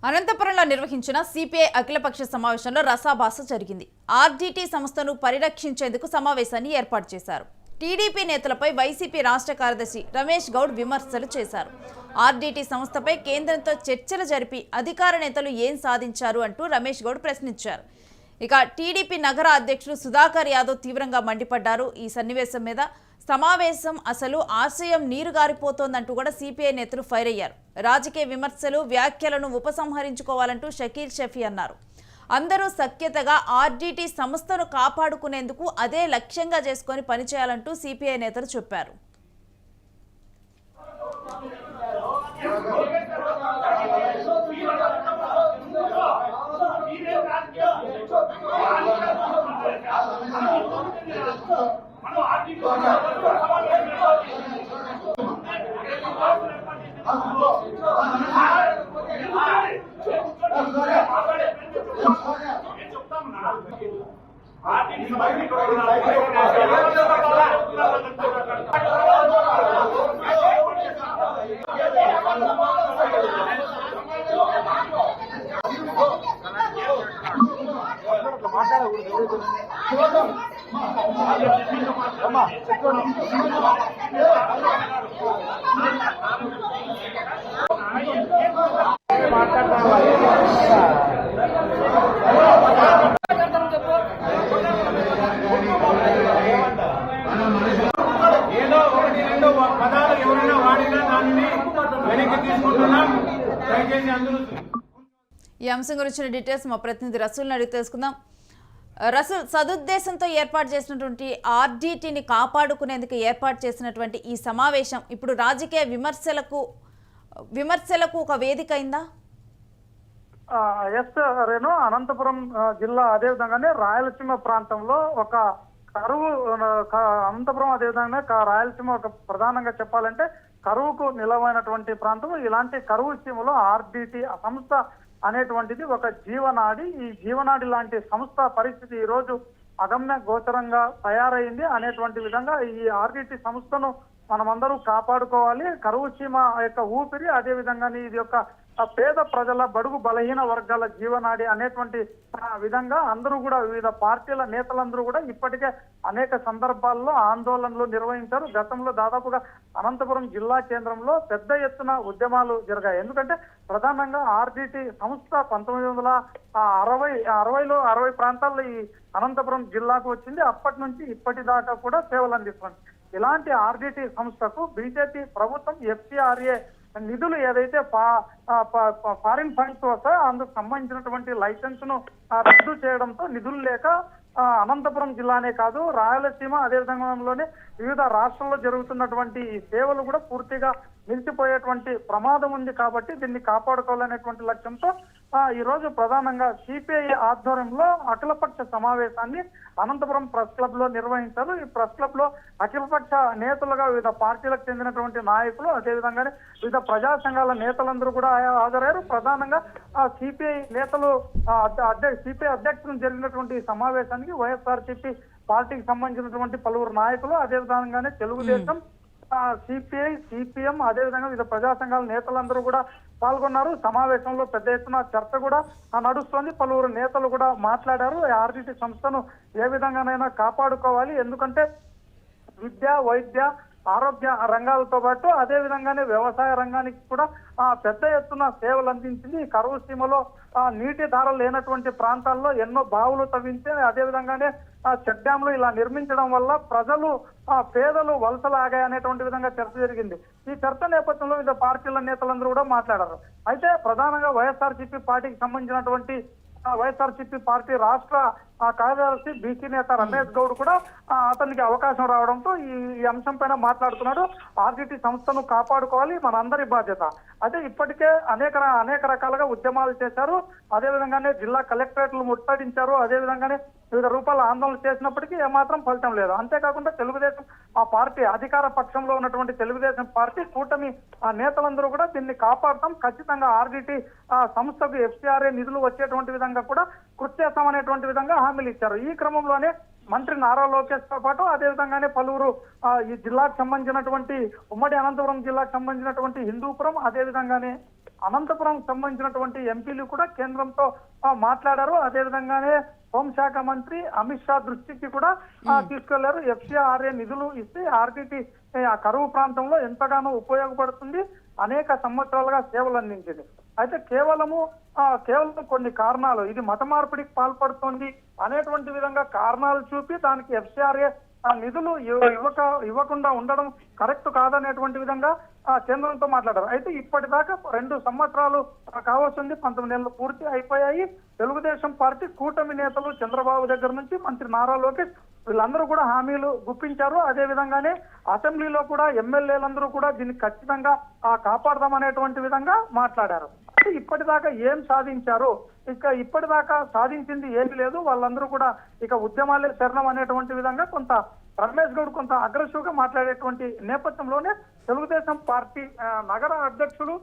అనంతపురంలో నిర్వహించిన సిపిఐ అఖిలపక్ష సమావేశంలో రసాభాస జరిగింది. ఆర్డీటీ సంస్థను పరిరక్షించేందుకు సమావేశాన్ని ఏర్పాటు చేశారు. టీడీపీ నేతలపై వైసీపీ రాష్ట్ర కార్యదర్శి రమేష్ గౌడ్ విమర్శలు చేశారు. ఆర్డీటీ సంస్థపై కేంద్రంతో చర్చలు జరిపి అధికార నేతలు ఏం సాధించారు అంటూ రమేష్ గౌడ్ ప్రశ్నించారు. ఇక టీడీపీ నగర అధ్యక్షుడు సుధాకర్ యాదవ్ తీవ్రంగా మండిపడ్డారు. ఈ సన్నివేశం మీద సమావేశం అసలు ఆశయం నీరు గారిపోతోందంటూ కూడా సిపిఐ నేతలు ఫైర్ అయ్యారు. రాజకీయ విమర్శలు వ్యాఖ్యలను ఉపసంహరించుకోవాలంటూ షకీల్ షఫీ అన్నారు. అందరూ సఖ్యతగా ఆర్డీటీ సంస్థను కాపాడుకునేందుకు అదే లక్ష్యంగా చేసుకొని పనిచేయాలంటూ సిపిఐ నేతలు చెప్పారు. ఏదో ఒకటి రెండు పదాలు ఎవరైనా వాడినా దానిని వెనక్కి తీసుకుంటున్నాం. దయచేసి అందరూ ఈ అంశం గురించిన డీటెయిల్స్ మా ప్రతినిధి రసూల్ని అడిగి తెలుసుకుందాం. రసూల్, సదుద్దేశంతో ఏర్పాటు చేసినటువంటి ఆర్డీటీని కాపాడుకునేందుకు ఏర్పాటు చేసినటువంటి ఈ సమావేశం ఇప్పుడు రాజకీయ విమర్శలకు ఒక వేదిక అయిందా? ఎస్ రేణు, అనంతపురం జిల్లా అదేవిధంగానే రాయలసీమ ప్రాంతంలో ఒక కరువు, అనంతపురం అదేవిధంగా రాయలసీమ ఒక ప్రధానంగా చెప్పాలంటే కరువుకు నిలవైనటువంటి ప్రాంతం. ఇలాంటి కరువు సీమలో ఆర్డీటీ సంస్థ అనేటువంటిది ఒక జీవనాడి. ఈ జీవనాడి లాంటి సంస్థ పరిస్థితి ఈ రోజు అగమ్య గోచరంగా తయారైంది అనేటువంటి విధంగా ఈ ఆర్డీటీ సంస్థను మనమందరూ కాపాడుకోవాలి. కరువు సీమ యొక్క ఊపిరి, అదే విధంగానే ఇది యొక్క పేద ప్రజల బడుగు బలహీన వర్గాల జీవనాడి అనేటువంటి విధంగా అందరూ కూడా వివిధ పార్టీల నేతలందరూ కూడా ఇప్పటికే అనేక సందర్భాల్లో ఆందోళనలు నిర్వహించారు. గతంలో దాదాపుగా అనంతపురం జిల్లా కేంద్రంలో పెద్ద ఎత్తున ఉద్యమాలు జరిగాయి. ఎందుకంటే ప్రధానంగా ఆర్డీటీ సంస్థ 1960 ప్రాంతాల్లో ఈ అనంతపురం జిల్లాకు వచ్చింది. అప్పటి నుంచి ఇప్పటిదాకా కూడా సేవలు అందిస్తుంది. ఇలాంటి ఆర్డీటీ సంస్థకు బీజేపీ ప్రభుత్వం ఎఫ్సిఆర్ఏ నిధులు ఏదైతే ఫారిన్ ఫండ్స్ వస్తాయో అందుకు సంబంధించినటువంటి లైసెన్స్ ను రద్దు చేయడంతో నిధులు లేక అనంతపురం జిల్లానే కాదు రాయలసీమ అదేవిధంగానే వివిధ రాష్ట్రాల్లో జరుగుతున్నటువంటి సేవలు కూడా పూర్తిగా నిలిచిపోయేటువంటి ప్రమాదం ఉంది. కాబట్టి దీన్ని కాపాడుకోవాలనేటువంటి లక్ష్యంతో ఈ రోజు ప్రధానంగా సిపిఐ ఆధ్వర్యంలో అఖిలపక్ష సమావేశాన్ని అనంతపురం ప్రెస్ క్లబ్ లో నిర్వహించారు. ఈ ప్రెస్ క్లబ్ లో అఖిలపక్ష నేతలుగా వివిధ పార్టీలకు చెందినటువంటి నాయకులు, అదేవిధంగానే వివిధ ప్రజా సంఘాల నేతలందరూ కూడా హాజరయ్యారు. ప్రధానంగా సిపిఐ నేతలు సిపిఐ అధ్యక్షులు జరిగినటువంటి సమావేశానికి వైఎస్ఆర్సీపీ పార్టీకి సంబంధించినటువంటి పలువురు నాయకులు, అదేవిధంగానే తెలుగుదేశం, సిపిఐ, సిపిఎం, అదేవిధంగా వివిధ ప్రజా సంఘాల నేతలందరూ కూడా పాల్గొన్నారు. సమావేశంలో పెద్ద ఎత్తున చర్చ కూడా నడుస్తోంది. పలువురు నేతలు కూడా మాట్లాడారు. ఆర్డీటీ సంస్థను ఏ విధంగానైనా కాపాడుకోవాలి. ఎందుకంటే విద్య, వైద్య, ఆరోగ్య రంగాలతో పాటు అదే విధంగానే వ్యవసాయ రంగానికి కూడా పెద్ద ఎత్తున సేవలు అందించింది. ఈ కరువు సీమలో నీటి ధారలు లేనటువంటి ప్రాంతాల్లో ఎన్నో బావులు తవ్వించి అదేవిధంగానే చెక్ డ్యాంలు ఇలా నిర్మించడం వల్ల ప్రజలు పేదలు వలసలాగాయనేటువంటి విధంగా చర్చ జరిగింది. ఈ చర్చ నేపథ్యంలో వివిధ పార్టీల నేతలందరూ కూడా మాట్లాడారు. అయితే ప్రధానంగా వైఎస్ఆర్సీపీ పార్టీకి సంబంధించినటువంటి వైఎస్ఆర్సీపీ పార్టీ రాష్ట్ర కార్యదర్శి బీసీ నేత రమేష్ గౌడ్ కూడా అతనికి అవకాశం రావడంతో ఈ అంశం పైన మాట్లాడుతున్నాడు. ఆర్డీటీ సంస్థను కాపాడుకోవాలి, మనందరి బాధ్యత. అయితే ఇప్పటికే అనేక రకాలుగా ఉద్యమాలు చేశారు. అదేవిధంగానే జిల్లా కలెక్టరేట్లు ముట్టడించారు. అదేవిధంగానే వివిధ రూపాయల ఆందోళన చేసినప్పటికీ ఏమాత్రం ఫలితం లేదు. అంతేకాకుండా తెలుగుదేశం పార్టీ అధికార పక్షంలో ఉన్నటువంటి తెలుగుదేశం పార్టీ కూటమి నేతలందరూ కూడా దీన్ని కాపాడటం, ఖచ్చితంగా ఆర్డీటీ సంస్థకు ఎఫ్సిఆర్ఏ నిధులు వచ్చేటువంటి విధంగా కూడా కృషి చేస్తామనేటువంటి విధంగా హామీలు ఇచ్చారు. ఈ క్రమంలోనే మంత్రి నారా లోకేష్ తో పాటు అదేవిధంగానే పలువురు ఈ జిల్లాకు సంబంధించినటువంటి ఉమ్మడి అనంతపురం జిల్లాకు సంబంధించినటువంటి హిందూపురం, అదేవిధంగానే అనంతపురం సంబంధించినటువంటి ఎంపీలు కూడా కేంద్రంతో మాట్లాడారు. అదేవిధంగానే హోంశాఖ మంత్రి అమిత్ షా దృష్టికి కూడా తీసుకెళ్లారు. FCRA నిధులు ఇస్తే ఆర్టీటీ ఆ కరువు ప్రాంతంలో ఎంతగానో ఉపయోగపడుతుంది, అనేక సంవత్సరాలుగా సేవలు అందించింది. అయితే కేవలం కొన్ని కారణాలు, ఇది మత మార్పిడికి పాల్పడుతోంది అనేటువంటి విధంగా కారణాలు చూపి దానికి FCRA నిధులు ఇవ్వకుండా ఉండడం కరెక్ట్ కాదనేటువంటి విధంగా కేంద్రంతో మాట్లాడారు. అయితే ఇప్పటిదాకా 2 సంవత్సరాలు కావస్తుంది, 19 నెలలు పూర్తి అయిపోయాయి. తెలుగుదేశం పార్టీ కూటమి నేతలు చంద్రబాబు దగ్గర నుంచి మంత్రి నారా లోకేష్ వీళ్ళందరూ కూడా హామీలు గుప్పించారు. అదే విధంగానే అసెంబ్లీలో కూడా ఎమ్మెల్యేలందరూ కూడా దీన్ని ఖచ్చితంగా కాపాడదామనేటువంటి విధంగా మాట్లాడారు. ఇప్పటిదాకా ఏం సాధించారు, ఇప్పటిదాకా సాధించింది ఏమీ లేదు, వాళ్ళందరూ కూడా ఇక ఉద్యమాలే శరణం అనేటువంటి విధంగా కొంత రమేష్ గౌడ్ కొంత అగ్రెసివ్ గా మాట్లాడేటువంటి నేపథ్యంలోనే తెలుగుదేశం పార్టీ నగర అధ్యక్షులు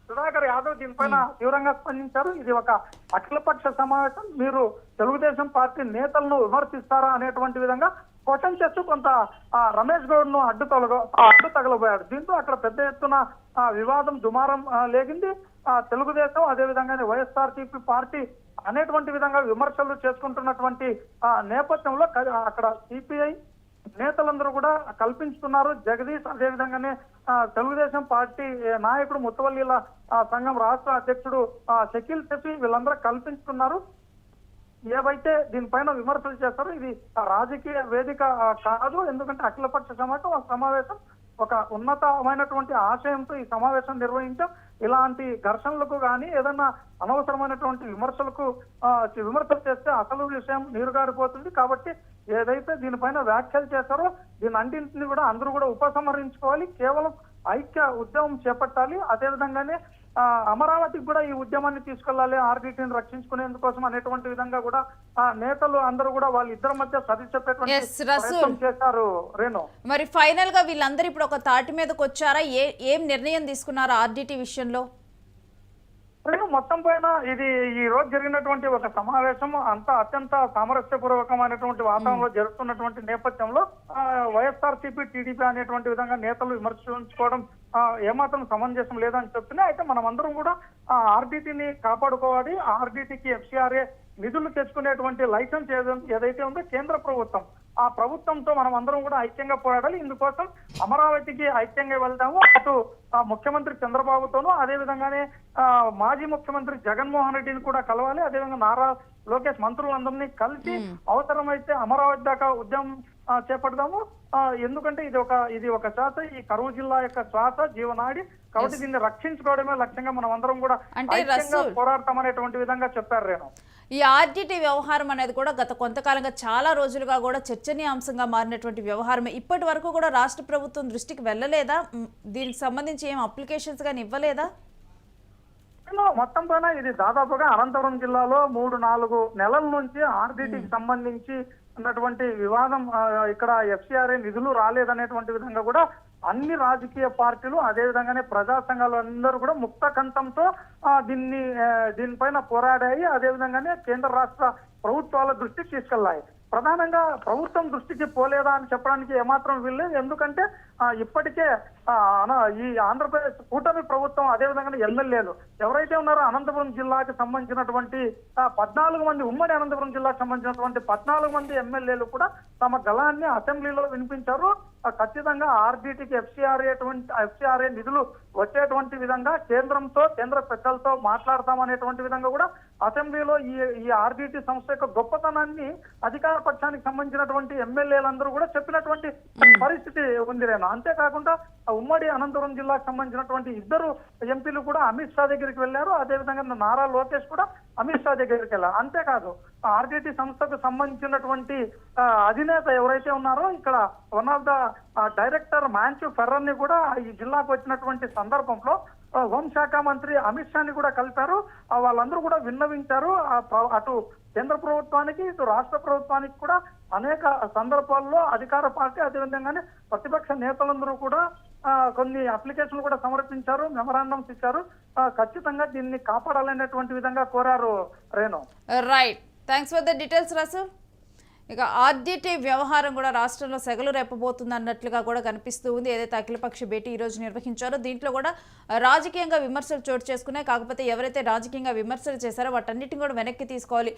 సుధాకర్ యాదవ్ దీనిపైన తీవ్రంగా స్పందించారు. ఇది ఒక అఖిలపక్ష సమావేశం, మీరు తెలుగుదేశం పార్టీ నేతలను విమర్శిస్తారా అనేటువంటి విధంగా క్వశ్చన్ చేస్తూ కొంత రమేష్ గౌడ్ ను అడ్డు తగలబోయాడు. దీంతో అక్కడ పెద్ద ఎత్తున వివాదం దుమారం లేగింది. తెలుగుదేశం అదేవిధంగానే వైఎస్ఆర్సీపీ పార్టీ అనేటువంటి విధంగా విమర్శలు చేసుకుంటున్నటువంటి నేపథ్యంలో అక్కడ సిపిఐ నేతలందరూ కూడా కల్పించుతున్నారు. జగదీష్ అదేవిధంగానే తెలుగుదేశం పార్టీ నాయకుడు ముత్తవల్లిల సంఘం రాష్ట్ర అధ్యక్షుడు షకీల్ షఫీ వీళ్ళందరూ కల్పించుతున్నారు. ఏవైతే దీనిపైన విమర్శలు చేస్తారో ఇది రాజకీయ వేదిక కాదు, ఎందుకంటే అఖిలపక్ష సమావేశం ఒక ఉన్నతమైనటువంటి ఆశయంతో ఈ సమావేశం నిర్వహించాం. ఇలాంటి ఘర్షణలకు కానీ ఏదన్నా అనవసరమైనటువంటి విమర్శలు చేస్తే అసలు విషయం నీరుగారిపోతుంది. కాబట్టి ఏదైతే దీనిపైన వ్యాఖ్యలు చేస్తారో దీని అన్నింటినీ కూడా అందరూ కూడా ఉపసంహరించుకోవాలి, కేవలం ఐక్య ఉద్యమం చేపట్టాలి. అదేవిధంగానే అమరావతికి కూడా ఈ ఉద్యమాన్ని తీసుకెళ్లాలి, ఆర్డీటీని రక్షించుకునేందుకోసం అనేటువంటి విధంగా కూడా నేతలు అందరూ కూడా వాళ్ళిద్దరి మధ్య సరి చెప్పేటువంటి చేశారు. రేణు, మరి ఫైనల్ గా వీళ్ళందరూ ఇప్పుడు ఒక తాటి మీదకి వచ్చారా? ఏం నిర్ణయం తీసుకున్నారు ఆర్డీటీ విషయంలో? మొత్తం పైన ఇది ఈ రోజు జరిగినటువంటి ఒక సమావేశం అంతా అత్యంత సామరస్యపూర్వకమైనటువంటి వాతావరణంలో జరుగుతున్నటువంటి నేపథ్యంలో వైఎస్ఆర్సీపీ టీడీపీ అనేటువంటి విధంగా నేతలు విమర్శించుకోవడం ఏమాత్రం సమంజసం లేదని చెప్తున్నాయి. అయితే మనం అందరం కూడా ఆర్డీటీని కాపాడుకోవాలి. ఆర్డీటీకి FCRA నిధులు తెచ్చుకునేటువంటి లైసెన్స్ ఏదైతే ఉందో కేంద్ర ప్రభుత్వం, ఆ ప్రభుత్వంతో మనం అందరం కూడా ఐక్యంగా పోరాడాలి. ఇందుకోసం అమరావతికి ఐక్యంగా వెళ్తాము. అటు ముఖ్యమంత్రి చంద్రబాబుతోనూ అదేవిధంగానే మాజీ ముఖ్యమంత్రి జగన్మోహన్ రెడ్డిని కూడా కలవాలి. అదేవిధంగా నారా లోకేష్ మంత్రులందరినీ కలిసి అవసరమైతే అమరావతి దాకా ఉద్యమం చేపడదాము. ఎందుకంటే ఇది ఒక శ్వాస, ఈ కరువు జిల్లా యొక్క శ్వాస జీవనాడి, కాబట్టి దీన్ని రక్షించుకోవడమే లక్ష్యంగా మనం అందరం కూడా పోరాడతామనేటువంటి విధంగా చెప్పారు. రేణు, ఈ ఆర్డీటీ వ్యవహారం అనేది కూడా గత కొంతకాలంగా చాలా రోజులుగా కూడా చర్చనీయాంశంగా మారినటువంటి వ్యవహారమే. ఇప్పటి వరకు కూడా రాష్ట్ర ప్రభుత్వం దృష్టికి వెళ్ళలేదా? దీనికి సంబంధించి ఏం అప్లికేషన్స్ గానీ ఇవ్వలేదా? మొత్తం పైన ఇది దాదాపుగా అనంతపురం జిల్లాలో 3-4 నెలల నుంచి ఆర్డీటీకి సంబంధించి ఉన్నటువంటి వివాదం, ఇక్కడ FCRA నిధులు రాలేదనేటువంటి విధంగా కూడా అన్ని రాజకీయ పార్టీలు అదేవిధంగానే ప్రజా సంఘాలు అందరూ కూడా ముక్త కంఠంతో దీనిపైన పోరాడాయి. అదేవిధంగానే కేంద్ర రాష్ట్ర ప్రభుత్వాల దృష్టికి తీసుకెళ్లాయి. ప్రధానంగా ప్రభుత్వం దృష్టికి పోలేదా అని చెప్పడానికి ఏమాత్రం వీల్లేదు. ఎందుకంటే ఇప్పటికే ఈ ఆంధ్రప్రదేశ్ కూటమి ప్రభుత్వం అదేవిధంగా ఎమ్మెల్యేలు ఎవరైతే ఉన్నారో అనంతపురం జిల్లాకి సంబంధించినటువంటి 14 మంది, ఉమ్మడి అనంతపురం జిల్లాకు సంబంధించినటువంటి 14 మంది ఎమ్మెల్యేలు కూడా తమ గళాన్ని అసెంబ్లీలో వినిపించారు. ఖచ్చితంగా ఆర్డీటీకి FCRA నిధులు వచ్చేటువంటి విధంగా కేంద్ర పెద్దలతో మాట్లాడతామనేటువంటి విధంగా కూడా అసెంబ్లీలో ఈ ఆర్డీటీ సంస్థ యొక్క గొప్పతనాన్ని అధికార పక్షానికి సంబంధించినటువంటి ఎమ్మెల్యేలందరూ కూడా చెప్పినటువంటి పరిస్థితి ఉంది. రేనా, అంతేకాకుండా ఉమ్మడి అనంతపురం జిల్లాకు సంబంధించినటువంటి 2 ఎంపీలు కూడా అమిత్ షా దగ్గరికి వెళ్లారు. అదేవిధంగా నారా లోకేష్ కూడా అమిత్ షా దగ్గరికి వెళ్ళారు. అంతేకాదు ఆర్డీటీ సంస్థకు సంబంధించినటువంటి అధినేత ఎవరైతే ఉన్నారో ఇక్కడ one of the director Manchu ఫెర్రర్ ని కూడా ఈ జిల్లాకు వచ్చినటువంటి సందర్భంలో హోంశాఖ మంత్రి అమిత్ షాని కూడా కలిపారు. వాళ్ళందరూ కూడా విన్నవించారు. అటు కేంద్ర ప్రభుత్వానికి ఇటు రాష్ట్ర ప్రభుత్వానికి కూడా అనేక సందర్భాల్లో అధికార పార్టీ అదేవిధంగానే ప్రతిపక్ష నేతలందరూ కూడా కొన్ని అప్లికేషన్లు కూడా సమర్పించారు, మెమరాండమ్స్ ఇచ్చారు. ఖచ్చితంగా దీన్ని కాపాడాలనేటువంటి విధంగా కోరారు. Renu, right, thanks for the details రాసు. ఇక ఆర్డిటి వ్యవహారం కూడా రాష్ట్రంలో సెగలు రేపబోతుంది అన్నట్లుగా కూడా కనిపిస్తూ ఉంది. ఏదైతే అఖిలపక్ష భేటీ ఈ రోజు నిర్వహించారో దీంట్లో కూడా రాజకీయంగా విమర్శలు చోటు చేసుకున్నాయి. కాకపోతే ఎవరైతే రాజకీయంగా విమర్శలు చేశారో వాటన్నిటిని కూడా వెనక్కి తీసుకోవాలి.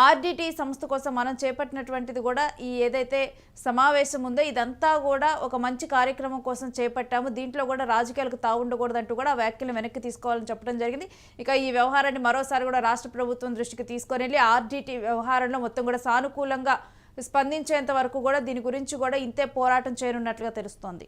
ఆర్డిటి సంస్థ కోసం మనం చేపట్టినటువంటిది కూడా ఈ ఏదైతే సమావేశం ఉందో ఇదంతా కూడా ఒక మంచి కార్యక్రమం కోసం చేపట్టాము, దీంట్లో కూడా రాజకీయాలకు తావుండకూడదంటూ కూడా ఆ వ్యాఖ్యలు వెనక్కి తీసుకోవాలని చెప్పడం జరిగింది. ఇక ఈ వ్యవహారాన్ని మరోసారి కూడా రాష్ట్ర ప్రభుత్వం దృష్టికి తీసుకొని వెళ్ళి ఆర్డిటి వ్యవహారంలో మొత్తం కూడా సానుకూలంగా స్పందించేంత వరకు కూడా దీని గురించి కూడా ఇంతే పోరాటం చేయనున్నట్లుగా తెలుస్తోంది.